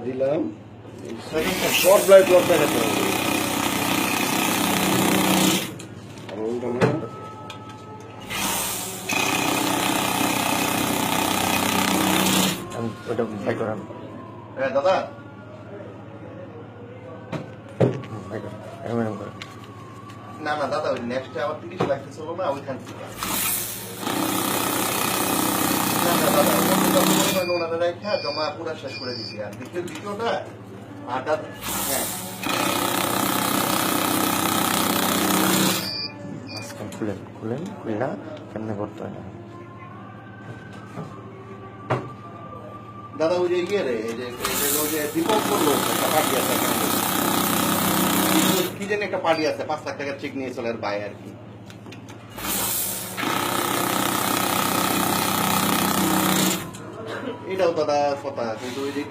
দিলাম short blight block দেখাতে হবে। ওটা ভাই করান। হ্যাঁ দাদা ভাই করান, এরকম করেন। না না দাদা ওই নেক্সটে আবার 30 লাখ চলো না ওইখান থেকে না না দাদা ওনারা রেখা জমা পুরা শেষ করে দিছি আর দ্বিতীয়টা আর দাদা হ্যাঁ মাঝখান খুলেন খুলেন খুলনা কেমনে করতে হয় না। দাদা ওই যে ইয়ে রে এই যে দীপক করলো একটা পার্টি আছে কি জানি একটা পার্টি আছে 5 লাখ টাকার চেক নিয়ে চলে আর বাই আর কি এটাও দাদা কথা কিন্তু ওই যে